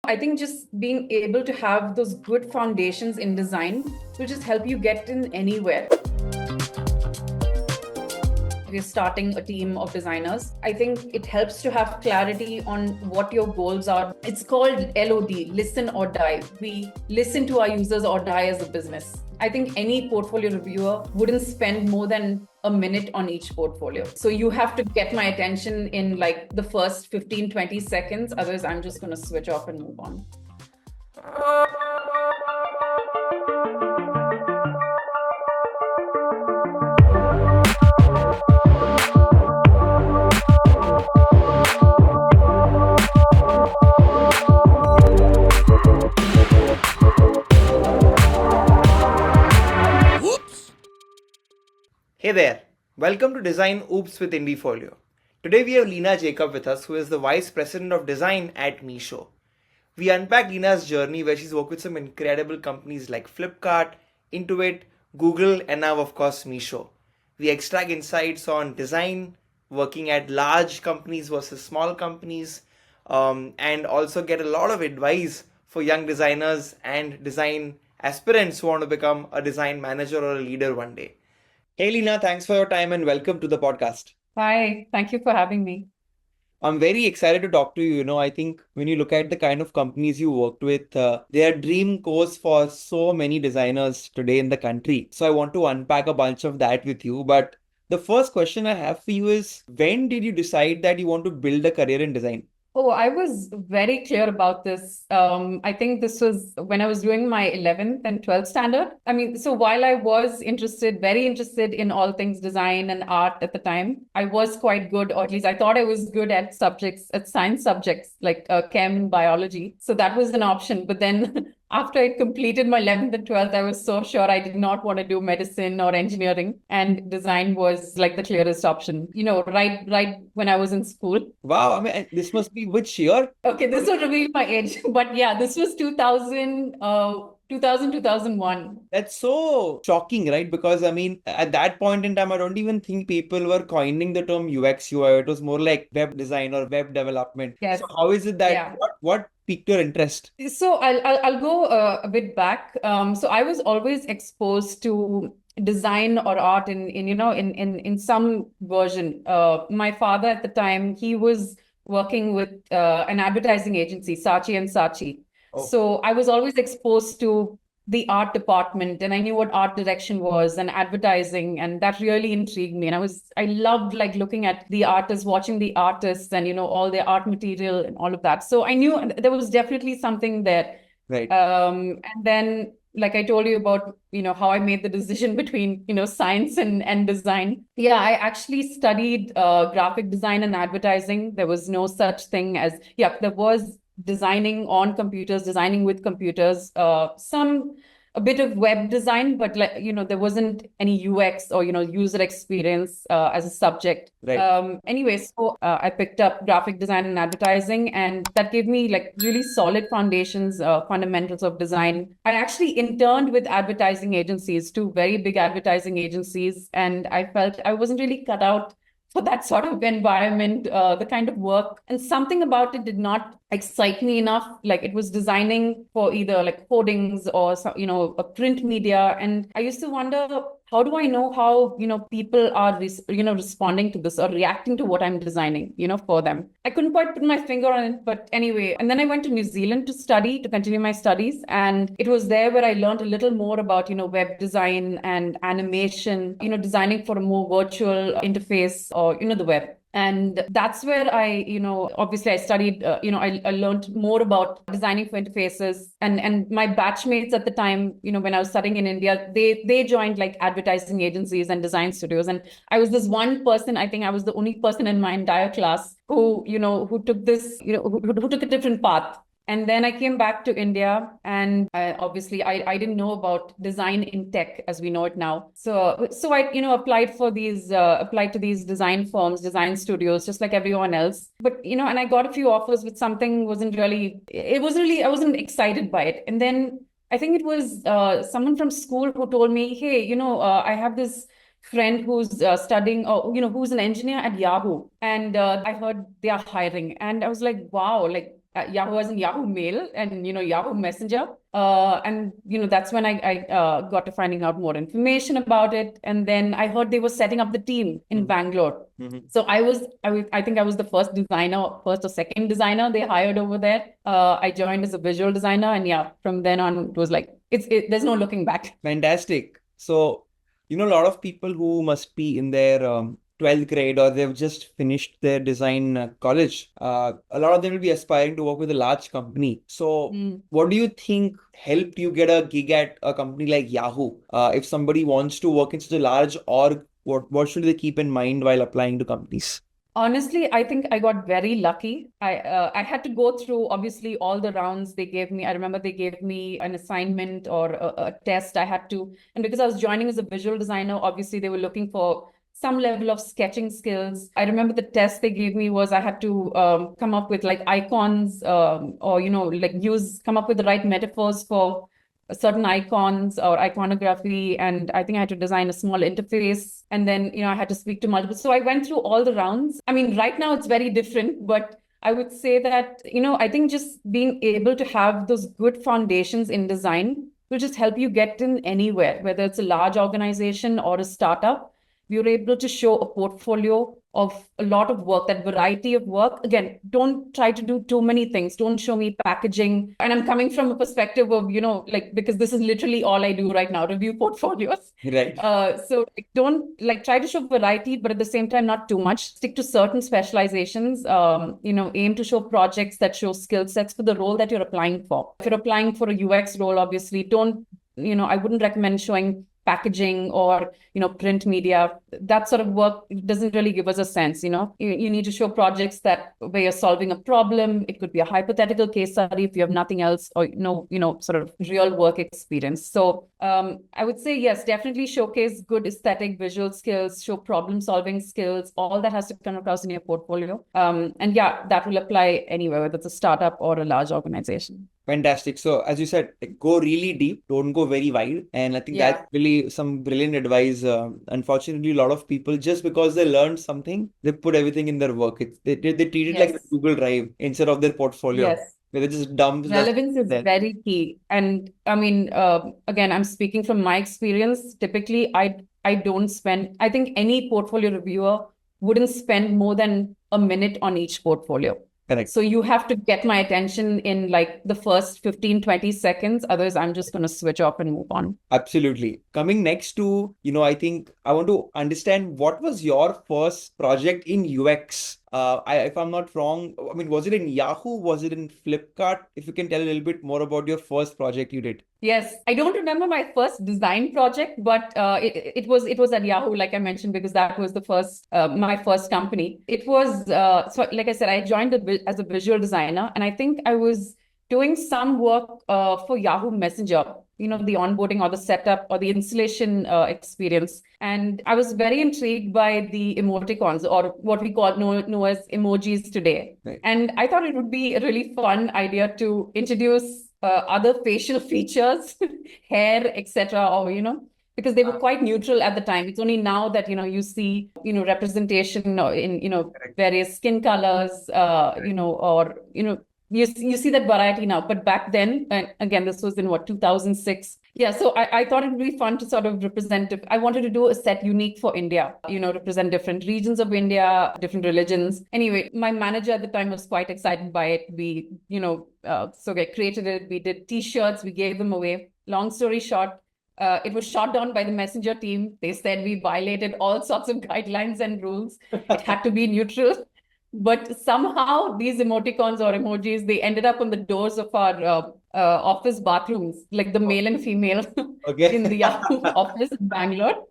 I think just being able to have those good foundations in design will just help you get in anywhere. We're starting a team of designers. I think it helps to have clarity on what your goals are. It's called LOD, listen or die. We listen to our users or die as a business. I think any portfolio reviewer wouldn't spend more than a minute on each portfolio. So you have to get my attention in like the first 15, 20 seconds. Otherwise, I'm just going to switch off and move on. Hey there, welcome to Design Oops with Indiefolio. Today we have Leena Jacob with us, who is the Vice President of Design at Meesho. We unpack Leena's journey where she's worked with some incredible companies like Flipkart, Intuit, Google, and now of course Meesho. We extract insights on design, working at large companies versus small companies, and also get a lot of advice for young designers and design aspirants who want to become a design manager or a leader one day. Hey Leena, thanks for your time and welcome to the podcast. Hi, thank you for having me. I'm very excited to talk to you. I think when you look at the kind of companies you worked with, they are dream course for so many designers today in the country. So I want to unpack a bunch of that with you. But the first question I have for you is, when did you decide that you want to build a career in design? Oh, I was very clear about this. I think this was when I was doing my 11th and 12th standard. I mean, so while I was very interested in all things design and art at the time, I was quite good, or at least I thought I was good at science subjects like chem, biology. So that was an option. But then after I completed my 11th and 12th, I was so sure I did not want to do medicine or engineering, and design was like the clearest option, right when I was in school. Wow, I mean, this must be which year? Okay, this will reveal my age, but yeah, this was 2001. That's so shocking, right? Because I mean, at that point in time, I don't even think people were coining the term UX UI. It was more like web design or web development. Yes. So how is it that Yeah. what piqued your interest? So I'll go a bit back. So I was always exposed to design or art in some version. My father at the time, he was working with an advertising agency, Saatchi and Saatchi. Oh. So I was always exposed to the art department, and I knew what art direction was and advertising, and that really intrigued me. And I loved like looking at the artists, watching the artists, and all their art material and all of that. So I knew there was definitely something there. Right. And then, like I told you about, how I made the decision between, science and design. Yeah, I actually studied graphic design and advertising. There was no such thing as, there was designing on computers, designing with computers, a bit of web design, but there wasn't any UX or user experience as a subject. Right. Anyway, so I picked up graphic design and advertising, and that gave me like really solid foundations, fundamentals of design. I actually interned with advertising agencies, two very big advertising agencies, and I felt I wasn't really cut out for that sort of environment, the kind of work. And something about it did not excite me enough. Like it was designing for either like hoardings or, a print media. And I used to wonder, how do I know how, people are, responding to this or reacting to what I'm designing, for them? I couldn't quite put my finger on it, but anyway. And then I went to New Zealand to continue my studies. And it was there where I learned a little more about, web design and animation, designing for a more virtual interface or, the web. And that's where obviously I studied, I learned more about designing for interfaces. And my batchmates at the time, when I was studying in India, they joined like advertising agencies and design studios. And I was this one person, I think I was the only person in my entire class who took this, who took a different path. And then I came back to India, and obviously I didn't know about design in tech as we know it now. So I applied to these design firms, design studios, just like everyone else. But and I got a few offers, but something I wasn't excited by it. And then I think it was someone from school who told me, hey, I have this friend who's studying, or who's an engineer at Yahoo, and I heard they are hiring, and I was like, wow, like Yahoo as in Yahoo Mail and, Yahoo Messenger. And, that's when I got to finding out more information about it. And then I heard they were setting up the team in Bangalore. So I think I was the first or second designer they hired over there. I joined as a visual designer. And yeah, from then on, it was like, there's no looking back. Fantastic. So, a lot of people who must be in their 12th grade or they've just finished their design college, a lot of them will be aspiring to work with a large company. So, what do you think helped you get a gig at a company like Yahoo? If somebody wants to work in such a large org, what should they keep in mind while applying to companies? Honestly, I think I got very lucky. I had to go through obviously all the rounds they gave me. I remember they gave me an assignment or a test I had to, and because I was joining as a visual designer, obviously they were looking for some level of sketching skills. I remember the test they gave me was I had to come up with like icons or, come up with the right metaphors for certain icons or iconography. And I think I had to design a small interface. And then, I had to speak to multiple. So I went through all the rounds. I mean, right now it's very different, but I would say that, I think just being able to have those good foundations in design will just help you get in anywhere, whether it's a large organization or a startup. We were able to show a portfolio of a lot of work, that variety of work. Again, don't try to do too many things. Don't show me packaging. And I'm coming from a perspective of, because this is literally all I do right now, review portfolios. Right. So don't try to show variety, but at the same time, not too much. Stick to certain specializations, aim to show projects that show skill sets for the role that you're applying for. If you're applying for a UX role, obviously, I wouldn't recommend showing packaging or print media. That sort of work doesn't really give us a sense. You need to show projects where you're solving a problem. It could be a hypothetical case study if you have nothing else, or sort of real work experience. So I would say yes, definitely showcase good aesthetic visual skills, show problem solving skills. All that has to come across in your portfolio, and yeah, that will apply anywhere, whether it's a startup or a large organization. Fantastic. So as you said, go really deep, don't go very wide. And I think that's really some brilliant advice. Unfortunately, a lot of people, just because they learned something, they put everything in their work. They treat it like a Google Drive instead of their portfolio. Yes. Where they just dump relevance is very key. And I mean, again, I'm speaking from my experience. Typically, I don't spend, I think any portfolio reviewer wouldn't spend more than a minute on each portfolio. Correct. So you have to get my attention in like the first 15, 20 seconds. Otherwise, I'm just going to switch off and move on. Absolutely. Coming next to, I think I want to understand what was your first project in UX? If I'm not wrong, I mean, was it in Yahoo? Was it in Flipkart? If you can tell a little bit more about your first project you did. Yes, I don't remember my first design project, but it was at Yahoo, like I mentioned, because that was the first my first company. It was so like I said, I joined as a visual designer, and I think I was doing some work for Yahoo Messenger, the onboarding or the setup or the installation experience. And I was very intrigued by the emoticons, or what we know as emojis today. Right. And I thought it would be a really fun idea to introduce other facial features, hair, etc., or because they were quite neutral at the time. It's only now that you see representation in various skin colors, or you see that variety now. But back then, and again, this was in 2006. Yeah, so I thought it would be fun to sort of represent. I wanted to do a set unique for India, represent different regions of India, different religions. Anyway, my manager at the time was quite excited by it. We, so we created it. We did T-shirts. We gave them away. Long story short, it was shot down by the Messenger team. They said we violated all sorts of guidelines and rules. It had to be neutral. But somehow these emoticons or emojis, they ended up on the doors of our office bathrooms, like the male and female in the Yahoo office in Bangalore.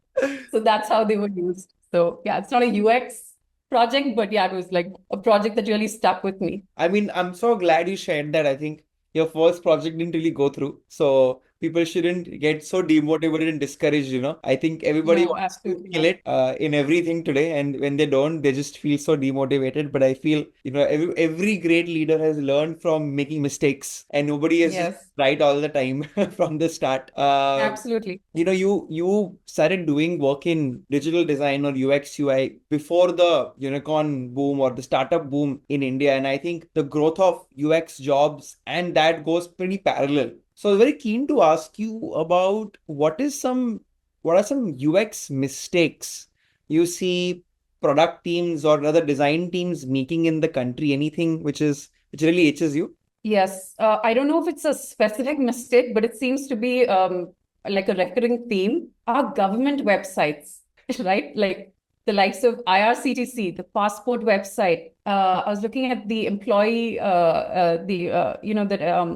So that's how they were used. So yeah, it's not a UX project, but yeah, it was like a project that really stuck with me. I mean, I'm so glad you shared that. I think your first project didn't really go through. So people shouldn't get so demotivated and discouraged, you know. I think everybody No, wants to absolutely kill not. it in everything today, and when they don't, they just feel so demotivated. But I feel, you know, every great leader has learned from making mistakes, and nobody is just Yes, right all the time from the start. absolutely. You know, you started doing work in digital design or UX UI before the unicorn boom or the startup boom in India, and I think the growth of UX jobs and that goes pretty parallel. So I was very keen to ask you about what are some UX mistakes you see product teams or other design teams making in the country? Anything which really itches you? Yes, I don't know if it's a specific mistake, but it seems to be like a recurring theme. Our government websites, right? Like the likes of IRCTC, the passport website. I was looking at the employee, the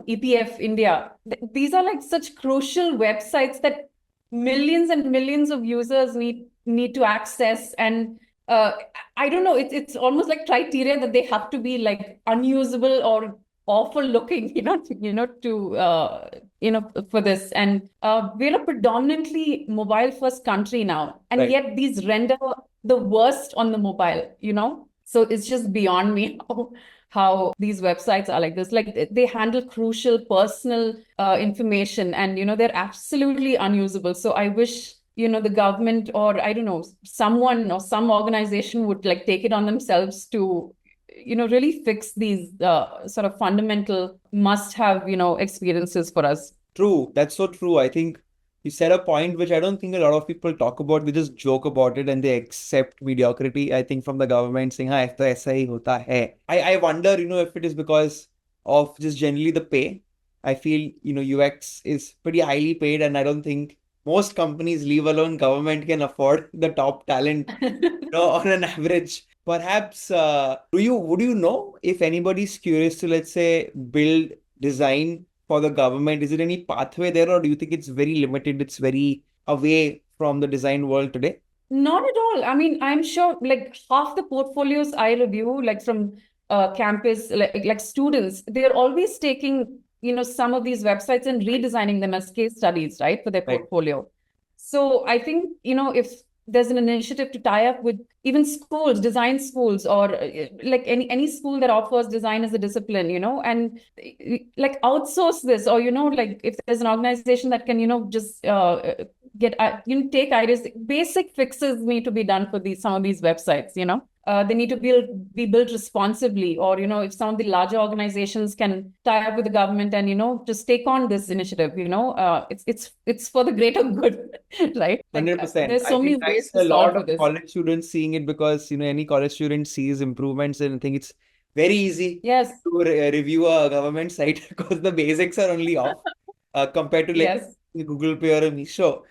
EPF India. These are like such crucial websites that millions and millions of users need to access. And uh, I don't know, it's almost like criteria that they have to be like unusable or awful looking, for this. And we're a predominantly mobile first country now, and Right. yet these render the worst on the mobile. So it's just beyond me how these websites are like this. Like they handle crucial personal information, and they're absolutely unusable. So I wish the government, or I don't know, someone or some organization would like take it on themselves to really fix these sort of fundamental must have experiences for us. True, that's so true. I think you said a point which I don't think a lot of people talk about. They just joke about it and they accept mediocrity. I think from the government saying, "हाँ ऐसा ऐसा ही होता है." I wonder, if it is because of just generally the pay. I feel, UX is pretty highly paid, and I don't think most companies, leave alone government, can afford the top talent, on an average. Perhaps, would you know if anybody's curious to, let's say, build design for the government? Is there any pathway there, or do you think it's very limited? It's very away from the design world today? Not at all. I mean, I'm sure like half the portfolios I review, like from campus, like students, they're always taking, some of these websites and redesigning them as case studies, right, for their Right. portfolio. So I think, if there's an initiative to tie up with even schools, design schools, or like any school that offers design as a discipline, and like outsource this, or, like if there's an organization that can, just get take ideas. Basic fixes need to be done for some of these websites. They need to be built responsibly, or if some of the larger organizations can tie up with the government and just take on this initiative. It's for the greater good. Right, like 100%. there's I so many think I ways see to a solve lot for of this. college students seeing it because, any college student sees improvements, and I think it's very easy Yes. to review a government site because the basics are only off compared to like Yes. Google Pay or a Meesho,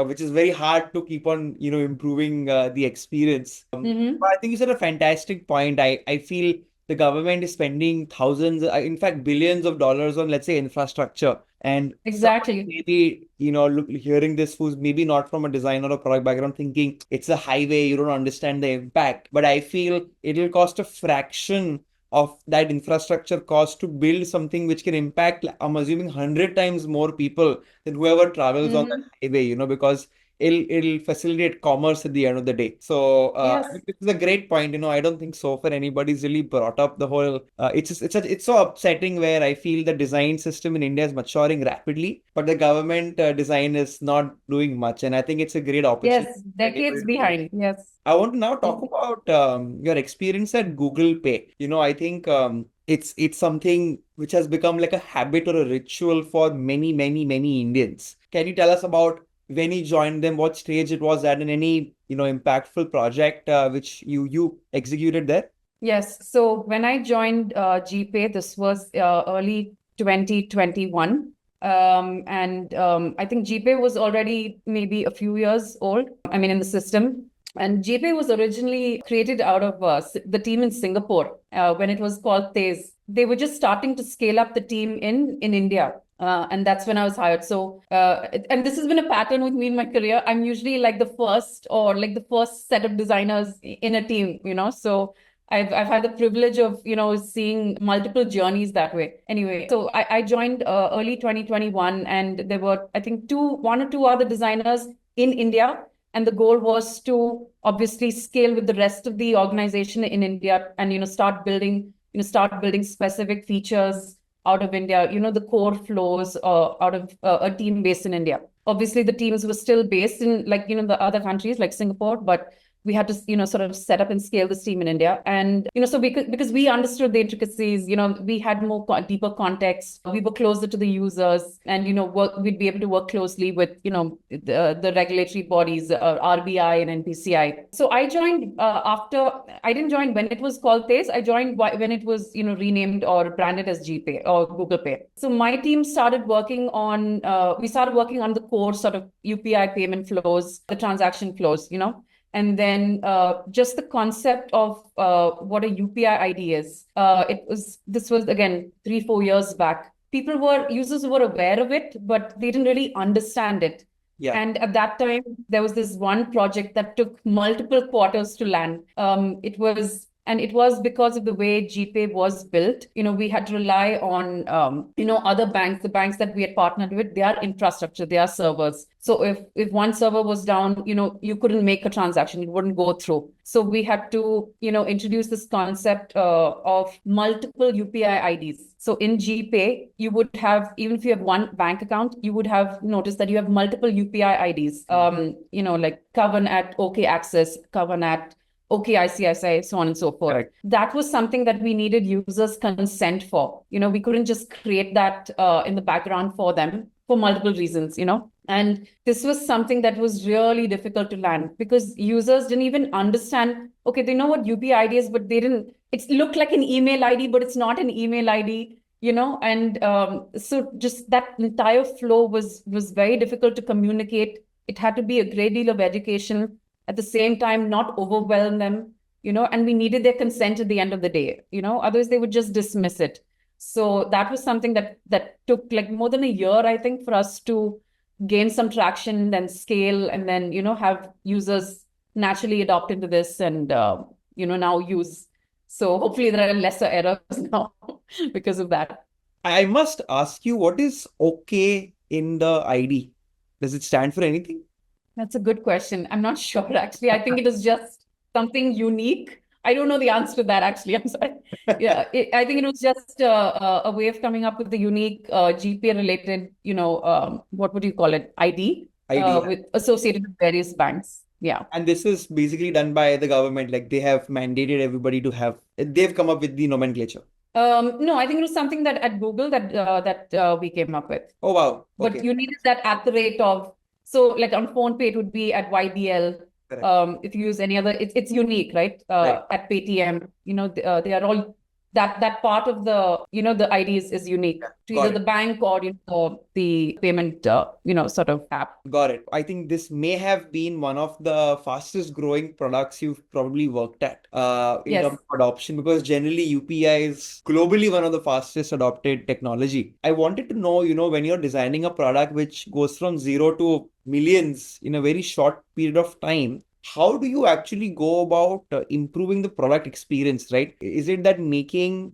which is very hard to keep on, improving the experience. But I think you said a fantastic point. I feel the government is spending thousands, in fact, billions of dollars on, let's say, infrastructure. And somebody Exactly. maybe, hearing this who's maybe not from a design or a product background, thinking it's a highway, you don't understand the impact. But I feel it'll cost a fraction of that infrastructure cost to build something which can impact, I'm assuming, 100 times more people than whoever travels on that highway, because it'll facilitate commerce at the end of the day. So I Yes. think this is a great point. I don't think so far anybody's really brought up the whole. It's so upsetting where I feel the design system in India is maturing rapidly, but the government design is not doing much. And I think it's a great opportunity Yes. for anybody Decades to do. behind. Yes. I want to now talk about your experience at Google Pay. I think it's something which has become like a habit or a ritual for many, many, many Indians. Can you tell us about when you joined them, what stage it was at, and any impactful project which you executed there? Yes. So when I joined GPay, this was early 2021. And I think GPay was already maybe a few years old, I mean, in the system. And GPay was originally created out of the team in Singapore when it was called Tez. They were just starting to scale up the team in India. And that's when I was hired. So, and this has been a pattern with me in my career. I'm usually like the first, or like the first set of designers in a team. So I've had the privilege of, seeing multiple journeys that way. Anyway, so I joined early 2021, and there were, I think, one or two other designers in India. And the goal was to obviously scale with the rest of the organization in India and, start building specific features out of India, the core flows out of a team based in India. Obviously, the teams were still based in the other countries like Singapore, but we had to, sort of set up and scale this team in India. And, so because we understood the intricacies, we had more deeper context. We were closer to the users and, we'd be able to work closely with, the regulatory bodies, RBI and NPCI. So I joined I didn't join when it was called Pace. I joined when it was, renamed or branded as GPay or Google Pay. So my team started working on, the core sort of UPI payment flows, the transaction flows, and then just the concept of what a UPI ID is. This was again 3-4 years back. Users were aware of it, but they didn't really understand it. Yeah. And at that time, there was this one project that took multiple quarters to land. It was because of the way GPay was built. We had to rely on, other banks, the banks that we had partnered with, their infrastructure, their servers. So if one server was down, you couldn't make a transaction, it wouldn't go through. So we had to, introduce this concept of multiple UPI IDs. So in GPay, you would have, even if you have one bank account, you would have noticed that you have multiple UPI IDs, like Kavan at OK Access, Kavan at OK ICICI, so on and so forth. Correct. That was something that we needed users' consent for. We couldn't just create that in the background for them for multiple reasons, And this was something that was really difficult to land because users didn't even understand. Okay, they know what UPI ID is, but it looked like an email ID, but it's not an email ID, And so just that entire flow was very difficult to communicate. It had to be a great deal of education. At the same time, not overwhelm them, and we needed their consent at the end of the day, otherwise they would just dismiss it. So that was something that took like more than a year, I think, for us to gain some traction, then scale, and then, have users naturally adopt into this and, now use. So hopefully there are lesser errors now because of that. I must ask you, what is OK in the ID? Does it stand for anything? That's a good question. I'm not sure, actually. I think it is just something unique. I don't know the answer to that, actually. I'm sorry. Yeah, I think it was just a way of coming up with the unique GPay-related, what would you call it? ID, associated with various banks. Yeah. And this is basically done by the government. Like they have mandated everybody to have, they've come up with the nomenclature. No, I think it was something that at Google that we came up with. Oh, wow. Okay. But you needed that at the rate of, so like on PhonePe, it would be at YBL. If you use any other, it's unique, right? Right. At Paytm, they are all that part of the, the IDs is unique to either the bank or, the payment, sort of app. Got it. I think this may have been one of the fastest growing products you've probably worked at in terms of adoption, because generally UPI is globally one of the fastest adopted technology. I wanted to know, when you're designing a product which goes from 0 to millions in a very short period of time, how do you actually go about improving the product experience, right? Is it that making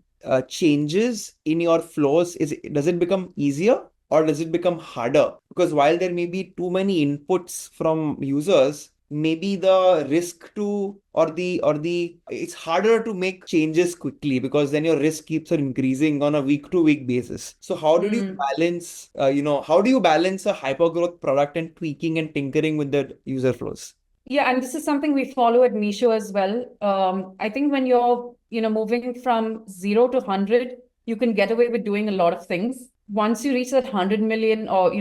changes in your flows, does it become easier or does it become harder? Because while there may be too many inputs from users, maybe the risk to it's harder to make changes quickly because then your risk keeps on increasing on a week-to-week basis. So how do you balance, how do you balance a hypergrowth product and tweaking and tinkering with the user flows? Yeah, and this is something we follow at Meesho as well. I think when you're, moving from 0 to 100, you can get away with doing a lot of things. Once you reach that 100 million, or,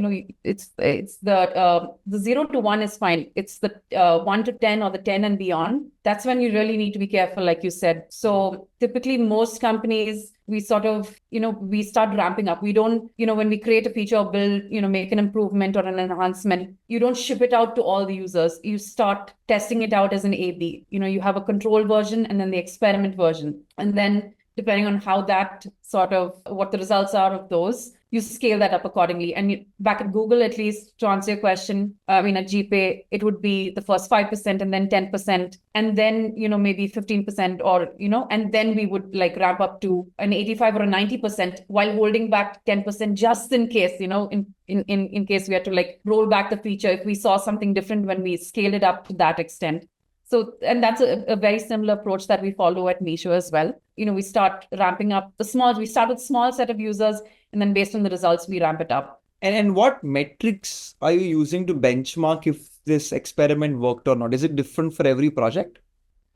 it's the 0 to 1 is fine. It's the 1 to 10 or the 10 and beyond. That's when you really need to be careful, like you said. So typically most companies, we sort of, we start ramping up. We don't, when we create a feature or build, make an improvement or an enhancement, you don't ship it out to all the users. You start testing it out as an A/B. You have a control version and then the experiment version. And then depending on how that sort of what the results are of those, you scale that up accordingly. And back at Google, at least to answer your question, I mean, at GPay, it would be the first 5% and then 10%, and then, maybe 15% or, and then we would like ramp up to an 85 or a 90% while holding back 10% just in case, in case we had to like roll back the feature if we saw something different when we scaled it up to that extent. So, and that's a very similar approach that we follow at Meesho as well. We start ramping up we start with small set of users, and then based on the results, we ramp it up. And what metrics are you using to benchmark if this experiment worked or not? Is it different for every project?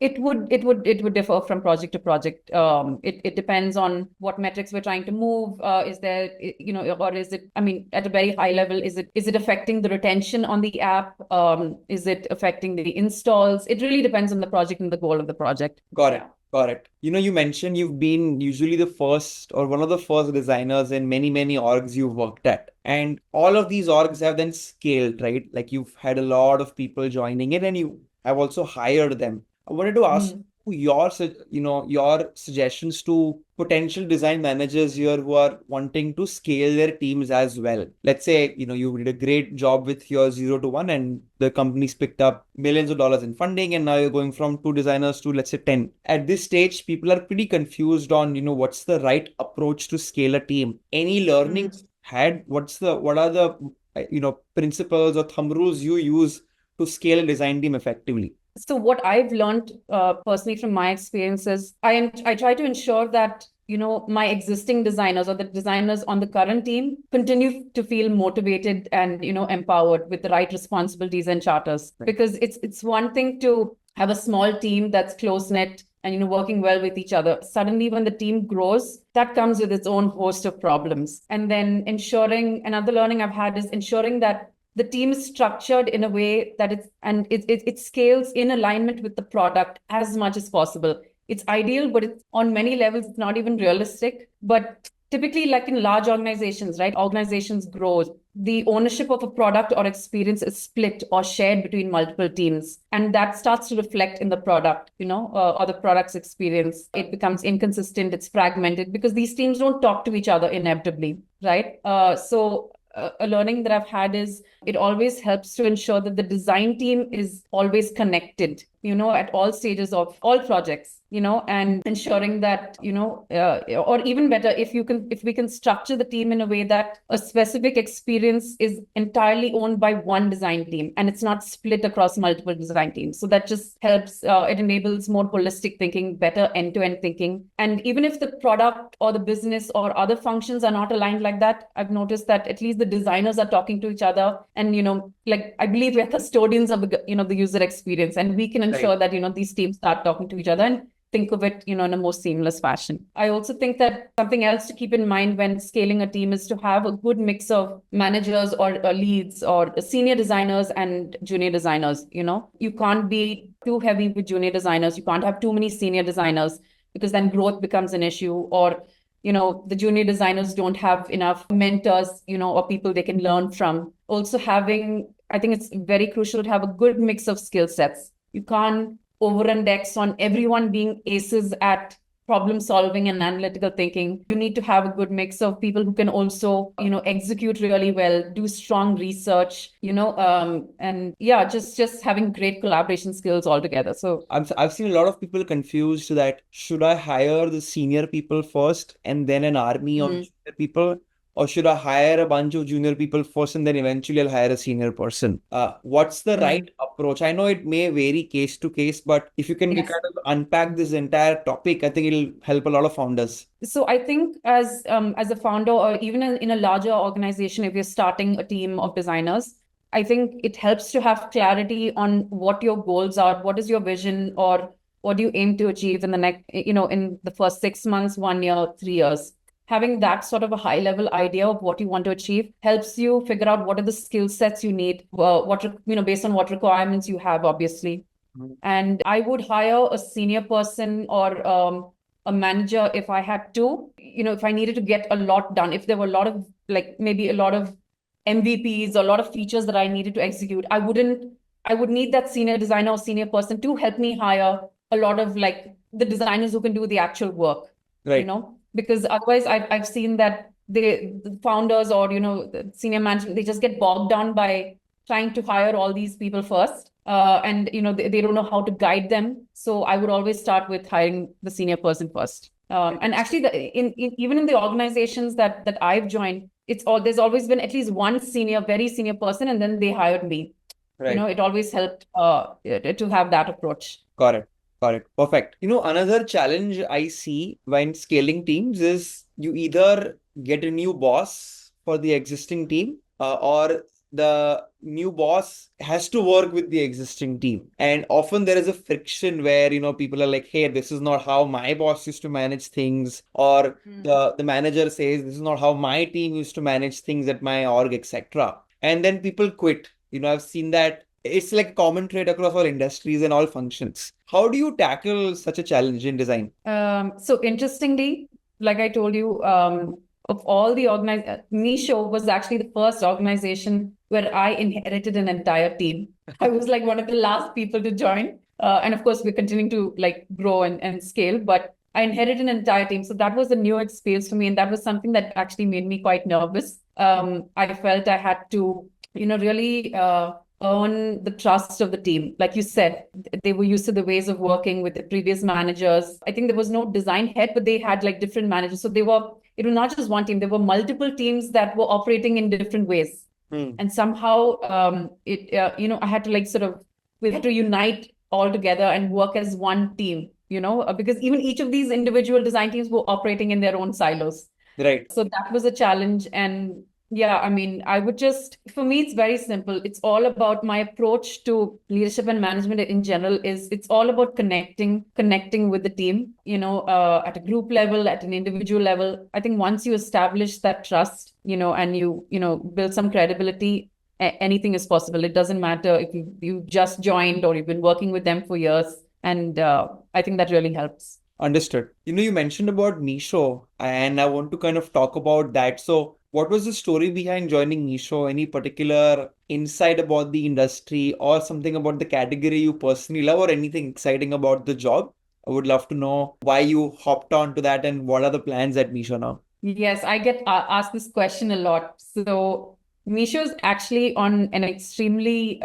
It would differ from project to project. It depends on what metrics we're trying to move. Is there, or is it, I mean, at a very high level, is it affecting the retention on the app? Is it affecting the installs? It really depends on the project and the goal of the project. Got it. Got it. You mentioned you've been usually the first or one of the first designers in many, many orgs you've worked at. And all of these orgs have then scaled, right? Like you've had a lot of people joining it and you have also hired them. I wanted to ask your suggestions to potential design managers here who are wanting to scale their teams as well. Let's say, you did a great job with your 0 to 1 and the company's picked up millions of dollars in funding and now you're going from 2 designers to, let's say, 10. At this stage, people are pretty confused on, what's the right approach to scale a team. Any learnings had? What are the, principles or thumb rules you use to scale a design team effectively? So what I've learned personally from my experiences, I try to ensure that, my existing designers or the designers on the current team continue to feel motivated and, empowered with the right responsibilities and charters. Right. Because it's one thing to have a small team that's close-knit and, working well with each other. Suddenly, when the team grows, that comes with its own host of problems. And then another learning I've had is ensuring that the team is structured in a way that it scales in alignment with the product as much as possible. It's ideal, but it's on many levels, it's not even realistic. But typically, like in large organizations, right? Organizations grow. The ownership of a product or experience is split or shared between multiple teams. And that starts to reflect in the product, or the product's experience. It becomes inconsistent, it's fragmented because these teams don't talk to each other inevitably, right? So a learning that I've had is it always helps to ensure that the design team is always connected, at all stages of all projects, and ensuring that, or even better, if we can structure the team in a way that a specific experience is entirely owned by one design team and it's not split across multiple design teams. So that just helps, it enables more holistic thinking, better end-to-end thinking. And even if the product or the business or other functions are not aligned like that, I've noticed that at least the designers are talking to each other. And, like I believe we're custodians of the user experience, and we can ensure that, these teams start talking to each other and think of it, in a more seamless fashion. I also think that something else to keep in mind when scaling a team is to have a good mix of managers or leads or senior designers and junior designers. You can't be too heavy with junior designers. You can't have too many senior designers because then growth becomes an issue, or the junior designers don't have enough mentors, or people they can learn from. Also I think it's very crucial to have a good mix of skill sets. You can't over-index on everyone being aces at problem solving and analytical thinking. You need to have a good mix of people who can also, execute really well, do strong research, and yeah, just having great collaboration skills altogether. So I've seen a lot of people confused that should I hire the senior people first and then an army of junior people? Or should I hire a bunch of junior people first and then eventually I'll hire a senior person? What's the right approach? I know it may vary case to case, but if you can kind of unpack this entire topic, I think it'll help a lot of founders. So I think as a founder or even in a larger organization, if you're starting a team of designers, I think it helps to have clarity on what your goals are, what is your vision, or what do you aim to achieve in the next, in the first 6 months, 1 year, 3 years. Having that sort of a high level idea of what you want to achieve helps you figure out what are the skill sets you need, based on what requirements you have, obviously. And I would hire a senior person or a manager if I had to, if I needed to get a lot done, if there were a lot of maybe a lot of MVPs or a lot of features that I needed to execute, I would need that senior designer or senior person to help me hire a lot of the designers who can do the actual work. Right. Because otherwise I've seen that the founders or, the senior management, they just get bogged down by trying to hire all these people first. And, they don't know how to guide them. So I would always start with hiring the senior person first. And actually, even in the organizations that I've joined, there's always been at least one very senior person, and then they hired me. Right. It always helped to have that approach. Got it. Got it. Perfect. Another challenge I see when scaling teams is you either get a new boss for the existing team, or the new boss has to work with the existing team. And often there is a friction where, people are like, hey, this is not how my boss used to manage things. Or the manager says, this is not how my team used to manage things at my org, etc. And then people quit. I've seen that. It's like a common trait across all industries and all functions. How do you tackle such a challenge in design? So interestingly, like I told you, of all the Meesho was actually the first organization where I inherited an entire team. I was like one of the last people to join. And of course, we're continuing to like grow and scale, but I inherited an entire team. So that was a new experience for me. And that was something that actually made me quite nervous. I felt I had to, really earn the trust of the team. Like you said, they were used to the ways of working with the previous managers. I think there was no design head, but they had like different managers. So it was not just one team. There were multiple teams that were operating in different ways. And somehow I had to we had to unite all together and work as one team, because even each of these individual design teams were operating in their own silos. Right. So that was a challenge. And yeah, I mean, for me, it's very simple. It's all about my approach to leadership and management in general it's all about connecting with the team, at a group level, at an individual level. I think once you establish that trust, and you build some credibility, anything is possible. It doesn't matter if you just joined or you've been working with them for years. And I think that really helps. Understood. You mentioned about Meesho, and I want to kind of talk about that. So what was the story behind joining Meesho? Any particular insight about the industry or something about the category you personally love, or anything exciting about the job? I would love to know why you hopped on to that and what are the plans at Meesho now? Yes, I get asked this question a lot. So Meesho is actually on an extremely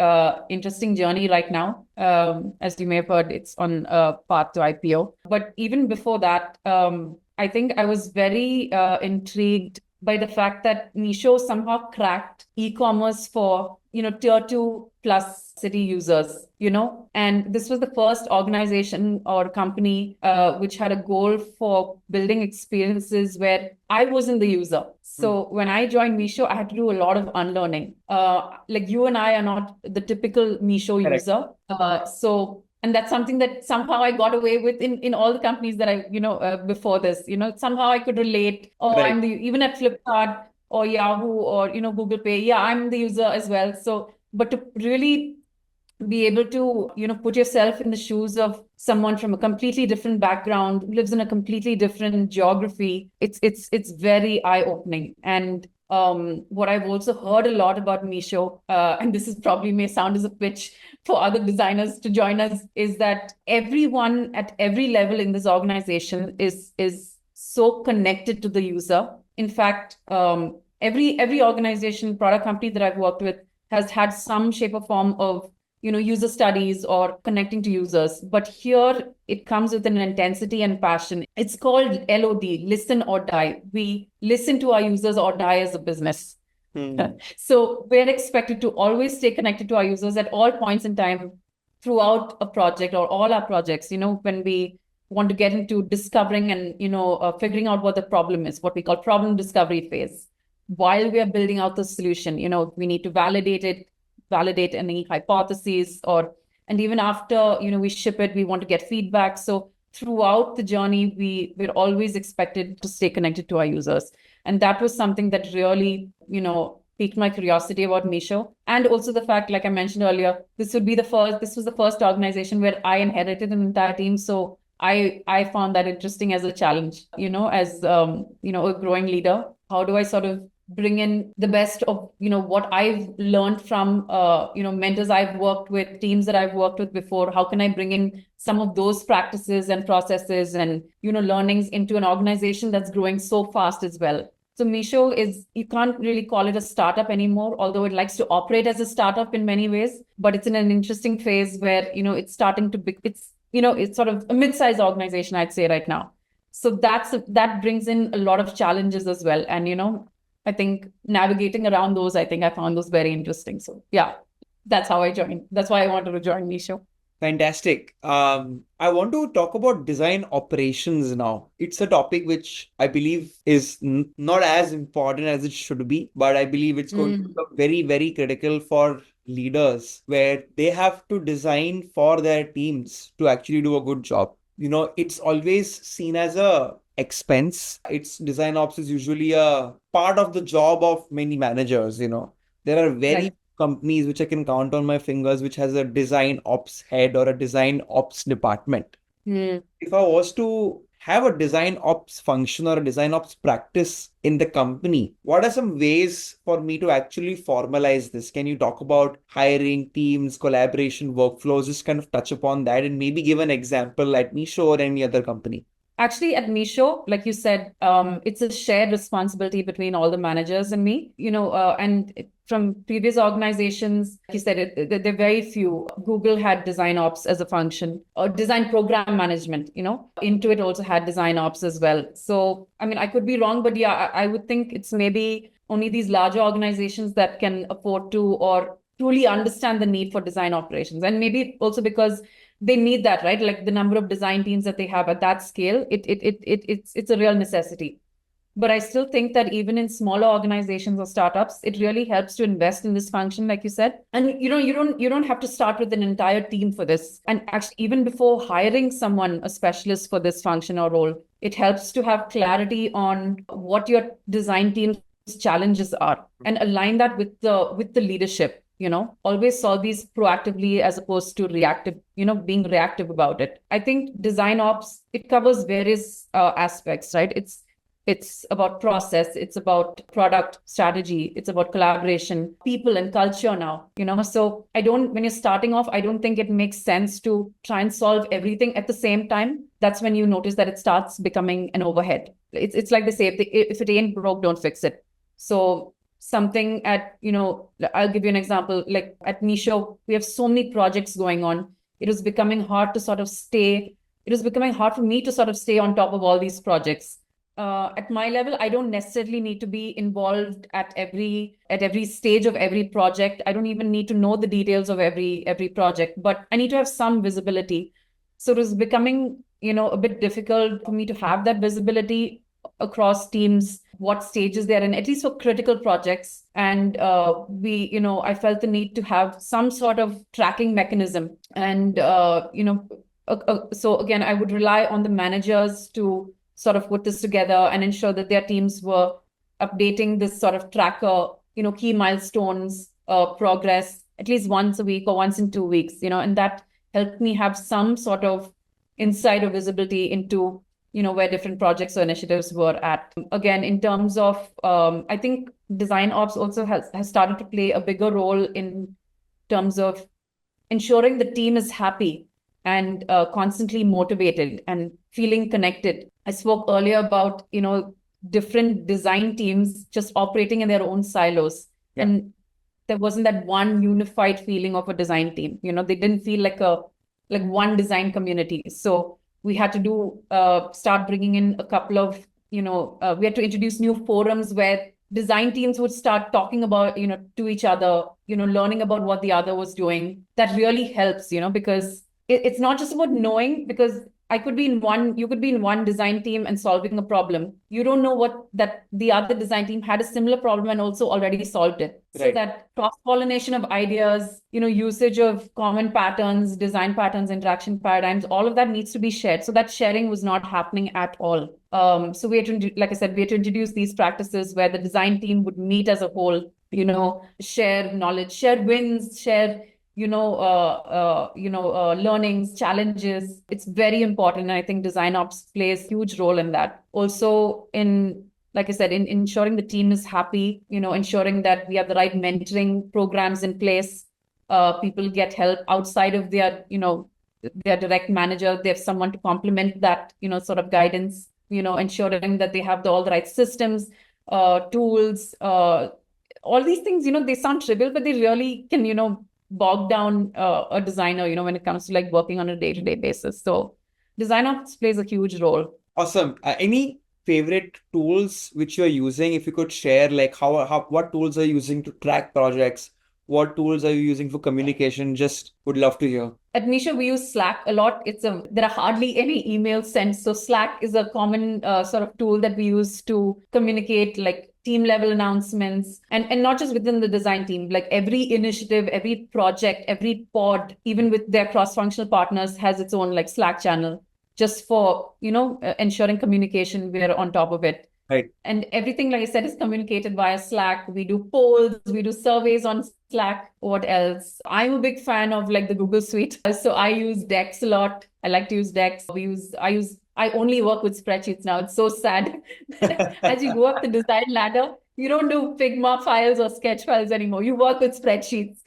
interesting journey right now. As you may have heard, it's on a path to IPO. But even before that, I think I was very intrigued by the fact that Meesho somehow cracked e-commerce for, tier 2 plus city users, and this was the first organization or company which had a goal for building experiences where I wasn't the user. So when I joined Meesho, I had to do a lot of unlearning. Like you and I are not the typical Meesho user. And that's something that somehow I got away with in all the companies that I, before this, somehow I could relate. Or Right. even at Flipkart or Yahoo or, Google Pay. Yeah, I'm the user as well. So, but to really be able to, put yourself in the shoes of someone from a completely different background, who lives in a completely different geography, it's very eye-opening. And what I've also heard a lot about Meesho, and this is probably may sound as a pitch for other designers to join us, is that everyone at every level in this organization is so connected to the user. In fact, every organization, product company that I've worked with has had some shape or form of user studies or connecting to users. But here it comes with an intensity and passion. It's called LOD, listen or die. We listen to our users or die as a business. So we're expected to always stay connected to our users at all points in time throughout a project or all our projects, when we want to get into discovering and, figuring out what the problem is, what we call problem discovery phase. While we are building out the solution, we need to validate any hypotheses, and even after, we ship it, we want to get feedback. So throughout the journey, we're always expected to stay connected to our users. And that was something that really, piqued my curiosity about Meesho. And also the fact, like I mentioned earlier, this was the first organization where I inherited an entire team. So I found that interesting as a challenge, as, a growing leader. How do I sort of bring in the best of, what I've learned from, mentors I've worked with, teams that I've worked with before. How can I bring in some of those practices and processes and, learnings into an organization that's growing so fast as well? So Meesho you can't really call it a startup anymore, although it likes to operate as a startup in many ways, but it's in an interesting phase where, it's starting to be, it's sort of a mid-sized organization, I'd say right now. So that brings in a lot of challenges as well. And, I think navigating around those, I think I found those very interesting. So yeah, that's how I joined. That's why I wanted to join Meesho. Fantastic. I want to talk about design operations now. It's a topic which I believe is not as important as it should be, but I believe it's going to become very, very critical for leaders where they have to design for their teams to actually do a good job. It's always seen as a expense. It's design ops is usually a part of the job of many managers. There are very Right. companies which I can count on my fingers, which has a design ops head or a design ops department. If I was to have a design ops function or a design ops practice in the company, what are some ways for me to actually formalize this? Can you talk about hiring, teams, collaboration, workflows, just kind of touch upon that and maybe give an example at Meesho or any other company? Actually, at Meesho, like you said, it's a shared responsibility between all the managers and me, from previous organizations, like you said, there are very few. Google had design ops as a function, or design program management, Intuit also had design ops as well. So, I mean, I could be wrong, but yeah, I would think it's maybe only these larger organizations that can afford to or truly understand the need for design operations. And maybe also because they need that, right? Like the number of design teams that they have at that scale, it's a real necessity. But I still think that even in smaller organizations or startups, it really helps to invest in this function, like you said. And you don't have to start with an entire team for this. And actually, even before hiring someone, a specialist for this function or role, it helps to have clarity on what your design team's challenges are and align that with the leadership. Always solve these proactively as opposed to reactive, being reactive about it. I think design ops, it covers various aspects, right? It's about process, it's about product strategy, it's about collaboration, people and culture now, So when you're starting off, I don't think it makes sense to try and solve everything at the same time. That's when you notice that it starts becoming an overhead. It's like they say, if it ain't broke, don't fix it. So something I'll give you an example. Like at Meesho, we have so many projects going on. It was becoming hard for me to sort of stay on top of all these projects. At my level, I don't necessarily need to be involved at every stage of every project. I don't even need to know the details of every project, but I need to have some visibility. So it was becoming, a bit difficult for me to have that visibility across teams, what stages they're in, at least for critical projects. And I felt the need to have some sort of tracking mechanism. And, so again, I would rely on the managers to sort of put this together and ensure that their teams were updating this sort of tracker, key milestones, progress, at least once a week or once in 2 weeks, and that helped me have some sort of insight or visibility into where different projects or initiatives were at. Again, in terms of, I think design ops also has started to play a bigger role in terms of ensuring the team is happy and constantly motivated and feeling connected. I spoke earlier about, different design teams just operating in their own silos. Yeah. And there wasn't that one unified feeling of a design team. They didn't feel like one design community. So we had to start bringing in a couple of, we had to introduce new forums where design teams would start talking about, to each other, learning about what the other was doing. That really helps, because it's not just about knowing, because you could be in one design team and solving a problem. You don't know that the other design team had a similar problem and also already solved it. Right. So that cross-pollination of ideas, usage of common patterns, design patterns, interaction paradigms, all of that needs to be shared. So that sharing was not happening at all. So we had to, like I said, we had to introduce these practices where the design team would meet as a whole, share knowledge, share wins, share learnings, challenges. It's very important. And I think design ops plays a huge role in that. Also in like I said, in ensuring the team is happy, ensuring that we have the right mentoring programs in place. People get help outside of their direct manager. They have someone to complement that, sort of guidance, ensuring that they have all the right systems, tools, all these things, they sound trivial, but they really can, bog down a designer, when it comes to like working on a day-to-day basis. So design ops plays a huge role. Awesome. Any favorite tools which you're using? If you could share, like what tools are you using to track projects? What tools are you using for communication? Just would love to hear. At Meesho, we use Slack a lot. There are hardly any emails sent. So Slack is a common sort of tool that we use to communicate like team level announcements and not just within the design team, like every initiative, every project, every pod, even with their cross-functional partners has its own like Slack channel just for, ensuring communication. We're on top of it. Right. And everything, like I said, is communicated via Slack. We do polls, we do surveys on Slack. What else? I'm a big fan of like the Google Suite. So I use Dex a lot. I like to use Dex. I only work with spreadsheets now. It's so sad. As you go up the design ladder, you don't do Figma files or sketch files anymore. You work with spreadsheets.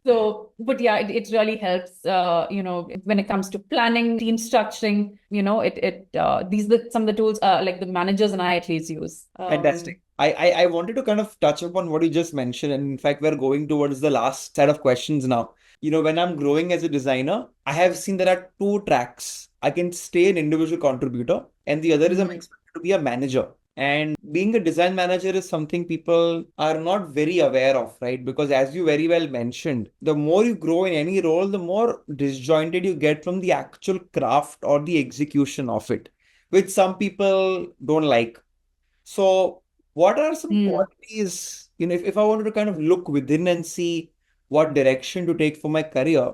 But yeah, it really helps, when it comes to planning, team structuring, these are some of the tools like the managers and I at least use. Fantastic. I wanted to kind of touch upon what you just mentioned. And in fact, we're going towards the last set of questions now. When I'm growing as a designer, I have seen there are two tracks. I can stay an individual contributor, and the other is I'm expected to be a manager. And being a design manager is something people are not very aware of, right? Because as you very well mentioned, the more you grow in any role, the more disjointed you get from the actual craft or the execution of it, which some people don't like. So what are some qualities, if I wanted to kind of look within and see what direction to take for my career,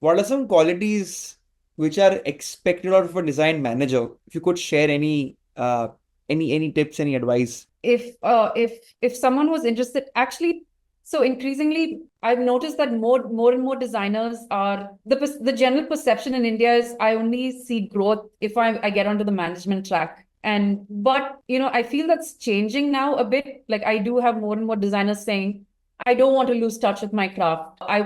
what are some qualities which are expected out of a design manager? If you could share any tips, any advice? If someone was interested, actually, so increasingly, I've noticed that more and more designers are the general perception in India is I only see growth if I get onto the management track. But I feel that's changing now a bit. Like I do have more and more designers saying, I don't want to lose touch with my craft. I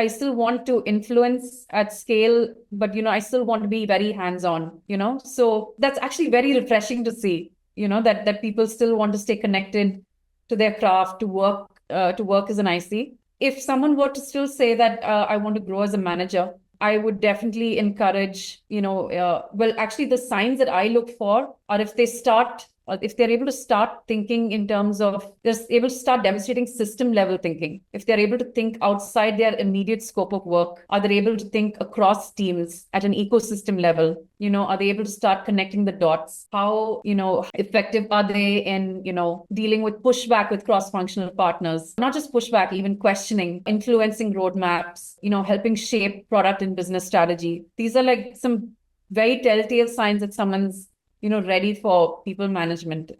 still want to influence at scale, but I still want to be very hands-on, So that's actually very refreshing to see, that people still want to stay connected to their craft, to work as an IC. If someone were to still say that I want to grow as a manager, I would definitely encourage, actually the signs that I look for are if they're able to start thinking in terms of, they're able to start demonstrating system level thinking. If they're able to think outside their immediate scope of work, are they able to think across teams at an ecosystem level? Are they able to start connecting the dots? How, effective are they in, dealing with pushback with cross-functional partners? Not just pushback, even questioning, influencing roadmaps, helping shape product and business strategy. These are like some very telltale signs that someone's ready for people management,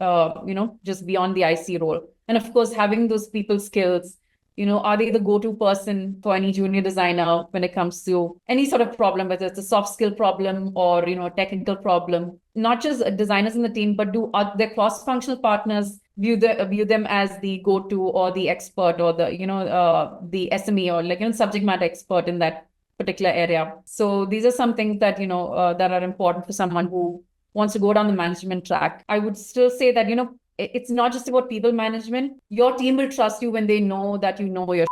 just beyond the IC role. And of course, having those people skills, are they the go-to person for any junior designer when it comes to any sort of problem, whether it's a soft skill problem or, a technical problem, not just designers in the team, but do their cross-functional partners view them as the go-to or the expert or the SME or subject matter expert in that particular area. So these are some things that, that are important for someone who wants to go down the management track. I would still say that, it's not just about people management. Your team will trust you when they know that your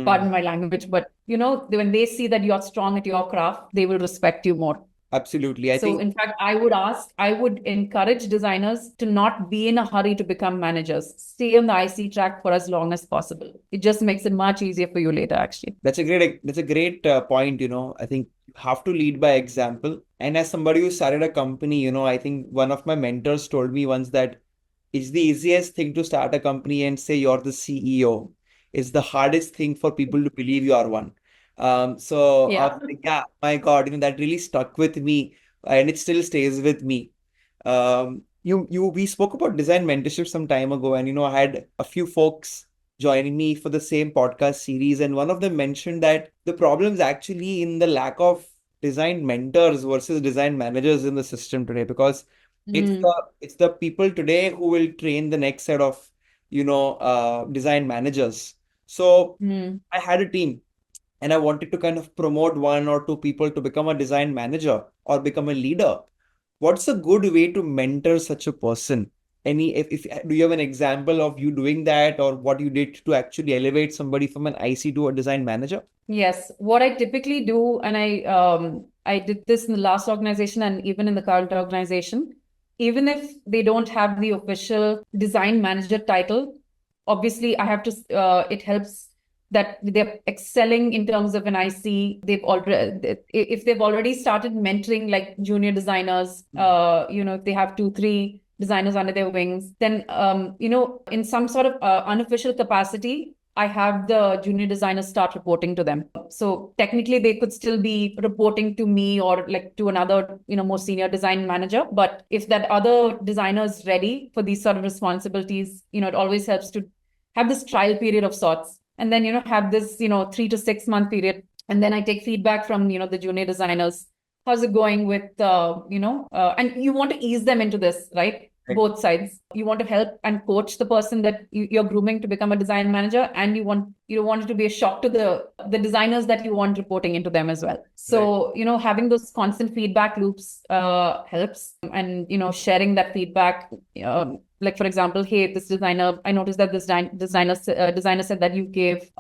pardon my language, but when they see that you're strong at your craft, they will respect you more. Absolutely. In fact, I would encourage designers to not be in a hurry to become managers. Stay on the IC track for as long as possible. It just makes it much easier for you later, actually. That's a great point. I think you have to lead by example. And as somebody who started a company, I think one of my mentors told me once that it's the easiest thing to start a company and say you're the CEO. It's the hardest thing for people to believe you are one. I was like, yeah, my God, that really stuck with me, and it still stays with me. We spoke about design mentorship some time ago, and I had a few folks joining me for the same podcast series, and one of them mentioned that the problem is actually in the lack of design mentors versus design managers in the system today, because It's Mm, the people today who will train the next set of, design managers. So mm. I had a team and I wanted to kind of promote one or two people to become a design manager or become a leader. What's a good way to mentor such a person? If do you have an example of you doing that, or what you did to actually elevate somebody from an IC to a design manager? Yes, what I typically do, and I did this in the last organization and even in the current organization, even if they don't have the official design manager title, obviously I have to. It helps that they're excelling in terms of an IC. They've already, if they've already started mentoring like junior designers, if they have two, three designers under their wings, then in some sort of unofficial capacity, I have the junior designers start reporting to them. So technically they could still be reporting to me or like to another, more senior design manager. But if that other designer is ready for these sort of responsibilities, it always helps to have this trial period of sorts. And then, have this, 3 to 6 month period. And then I take feedback from, the junior designers. How's it going with, and you want to ease them into this, right? Right. Both sides. You want to help and coach the person that you're grooming to become a design manager, and you don't want it to be a shock to the designers that you want reporting into them as well. So having those constant feedback loops helps, and sharing that feedback. Like for example, hey, this designer, I noticed that this designer said that you gave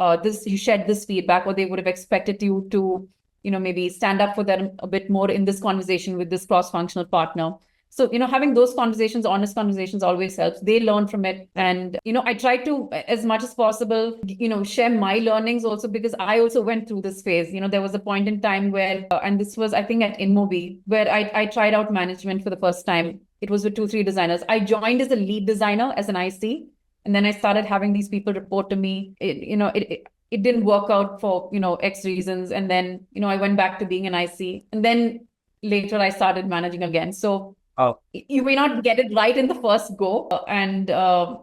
you shared this feedback, or they would have expected you to maybe stand up for them a bit more in this conversation with this cross-functional partner. So, having those conversations, honest conversations always helps. They learn from it. And, I try to, as much as possible, share my learnings also, because I also went through this phase. There was a point in time where, and this was, I think, at InMobi, where I tried out management for the first time. It was with 2, 3 designers. I joined as a lead designer, as an IC. And then I started having these people report to me. It didn't work out for, X reasons. And then, I went back to being an IC. And then later I started managing again. So, Oh, you may not get it right in the first go, and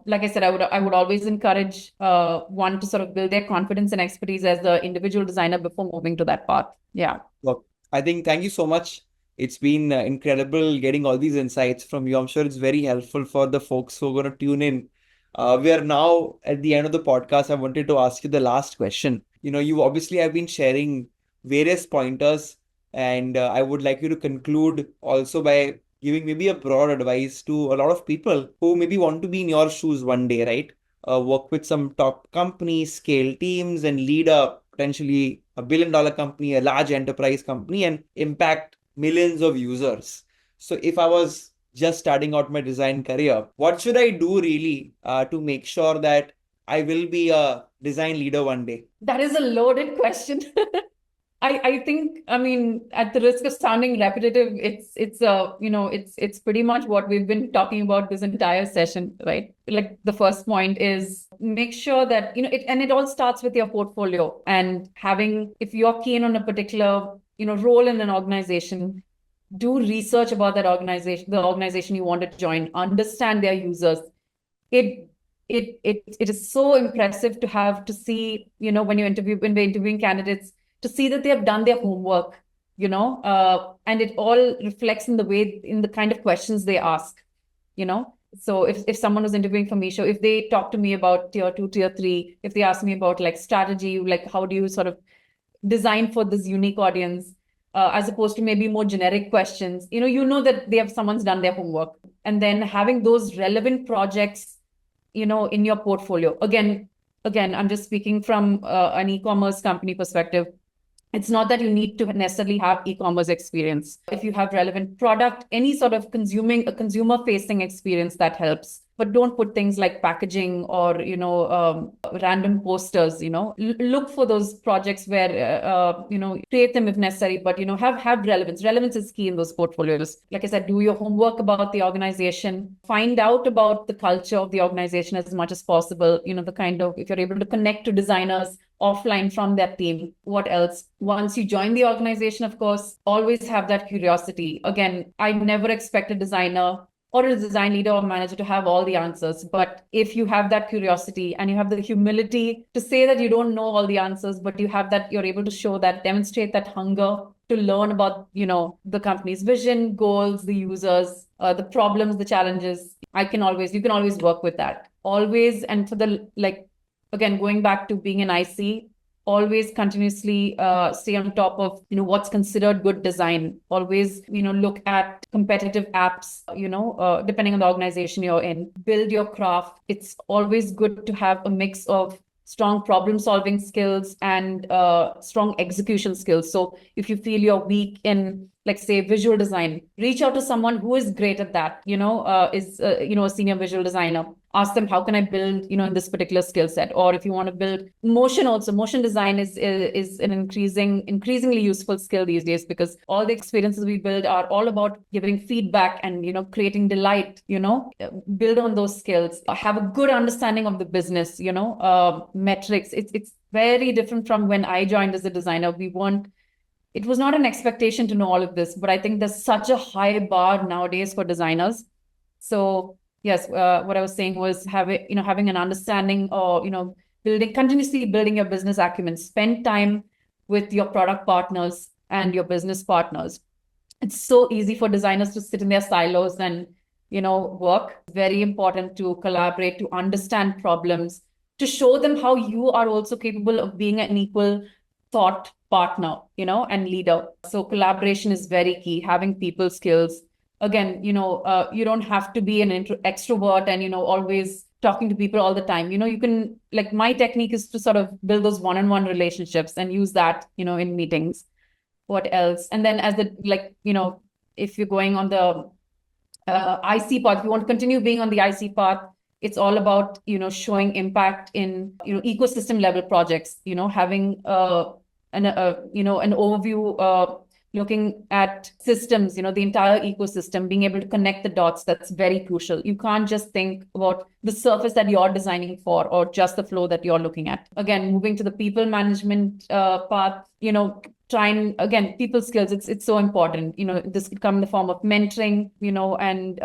like I said, I would always encourage one to sort of build their confidence and expertise as the individual designer before moving to that path. Yeah. look, I think thank you so much. It's been incredible getting all these insights from you. I'm sure it's very helpful for the folks who are going to tune in. We are now at the end of the podcast. I wanted to ask you the last question. You obviously have been sharing various pointers, and I would like you to conclude also by giving maybe a broad advice to a lot of people who maybe want to be in your shoes one day, right? Work with some top companies, scale teams, and lead a potentially $1 billion company, a large enterprise company, and impact millions of users. So if I was just starting out my design career, what should I do really to make sure that I will be a design leader one day? That is a loaded question. I think, I mean, at the risk of sounding repetitive, it's pretty much what we've been talking about this entire session, right? Like the first point is make sure that, it all starts with your portfolio, and if you're keen on a particular, role in an organization, do research about that organization, the organization you want to join, understand their users. It it is so impressive to see, when we're interviewing candidates, to see that they have done their homework, and it all reflects in the kind of questions they ask, So if someone was interviewing for Meesho, if they talk to me about tier 2, tier 3, if they ask me about like strategy, like how do you sort of design for this unique audience, as opposed to maybe more generic questions, that someone's done their homework. And then having those relevant projects, in your portfolio. Again, I'm just speaking from an e-commerce company perspective. It's not that you need to necessarily have e-commerce experience. If you have relevant product, any sort of consumer facing experience, that helps. But don't put things like packaging or, random posters, look for those projects where, create them if necessary, but, have relevance. Relevance is key in those portfolios. Like I said, do your homework about the organization, find out about the culture of the organization as much as possible, if you're able to connect to designers offline from that team. What else? Once you join the organization, of course, always have that curiosity. Again, I never expect a designer or a design leader or manager to have all the answers. But if you have that curiosity and you have the humility to say that you don't know all the answers, but you're able to show that, demonstrate that hunger to learn about, the company's vision, goals, the users, the problems, the challenges, you can always work with that. Always, and for the, like, again, going back to being an IC, always continuously stay on top of, what's considered good design. Always, look at competitive apps, depending on the organization you're in. Build your craft. It's always good to have a mix of strong problem solving skills and strong execution skills. So if you feel you're weak in, like, say, visual design, reach out to someone who is great at that, is a senior visual designer. Ask them, how can I build, in this particular skill set? Or if you want to build motion, also motion design is an increasingly useful skill these days, because all the experiences we build are all about giving feedback and, creating delight. Build on those skills. Have a good understanding of the business, metrics. It's very different from when I joined as a designer. It was not an expectation to know all of this, but I think there's such a high bar nowadays for designers. So yes, what I was saying was having an understanding, or, continuously building your business acumen. Spend time with your product partners and your business partners. It's so easy for designers to sit in their silos and, work. Very important to collaborate, to understand problems, to show them how you are also capable of being an equal thought partner, and leader. So collaboration is very key. Having people skills. Again, you don't have to be an extrovert and, always talking to people all the time. You can, like, my technique is to sort of build those one-on-one relationships and use that, in meetings. What else? And then if you're going on the IC path, if you want to continue being on the IC path, it's all about, showing impact in, ecosystem level projects, having an overview, looking at systems, the entire ecosystem, being able to connect the dots. That's very crucial. You can't just think about the surface that you're designing for, or just the flow that you're looking at. Again, moving to the people management path, try and, again, people skills, it's so important. This could come in the form of mentoring, and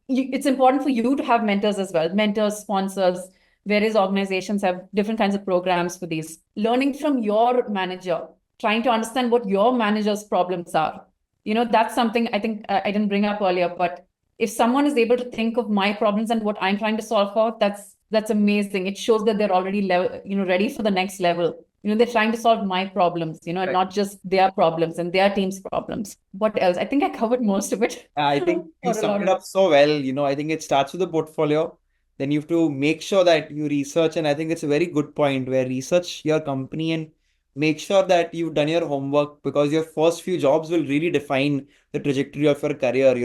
it's important for you to have mentors as well. Mentors, sponsors. Various organizations have different kinds of programs for these. Learning from your manager, trying to understand what your manager's problems are. That's something I think I didn't bring up earlier, but if someone is able to think of my problems and what I'm trying to solve for, that's amazing. It shows that they're already ready for the next level. They're trying to solve my problems, and not just their problems and their team's problems. What else? I think I covered most of it. I think you summed it up so well. I think it starts with the portfolio. Then you have to make sure that you research. And I think it's a very good point, where research your company and make sure that you've done your homework, because your first few jobs will really define the trajectory of your career,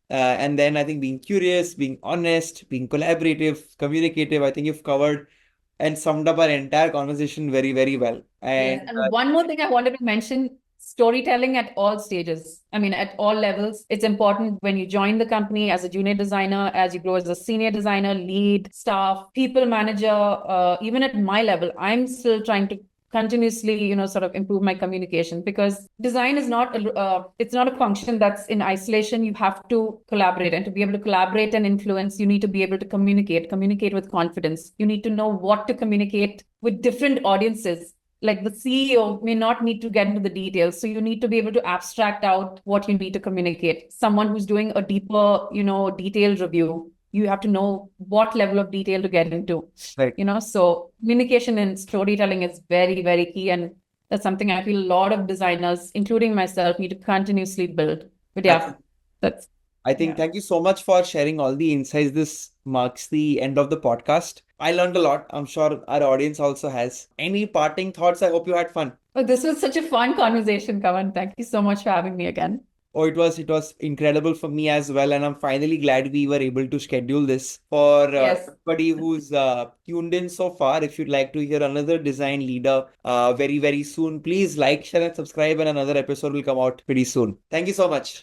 and then I think being curious, being honest, being collaborative, communicative, I think you've covered and summed up our entire conversation very, very well. Yes, and one more thing I wanted to mention, storytelling at all stages. I mean, at all levels. It's important when you join the company as a junior designer, as you grow as a senior designer, lead, staff, people manager, even at my level, I'm still trying to continuously, sort of improve my communication, because design is not it's not a function that's in isolation. You have to collaborate, and to be able to collaborate and influence, you need to be able to communicate with confidence. You need to know what to communicate with different audiences. Like, the CEO may not need to get into the details. So you need to be able to abstract out what you need to communicate. Someone who's doing a deeper, detailed review, you have to know what level of detail to get into. Right. So communication and storytelling is very, very key. And that's something I feel a lot of designers, including myself, need to continuously build. But yeah, I think thank you so much for sharing all the insights. This marks the end of the podcast. I learned a lot. I'm sure our audience also has. Any parting thoughts? I hope you had fun. Oh, this was such a fun conversation, Kavan. Thank you so much for having me again. Oh, it was incredible for me as well. And I'm finally glad we were able to schedule this for everybody who's tuned in so far. If you'd like to hear another design leader very, very soon, please like, share, and subscribe. And another episode will come out pretty soon. Thank you so much.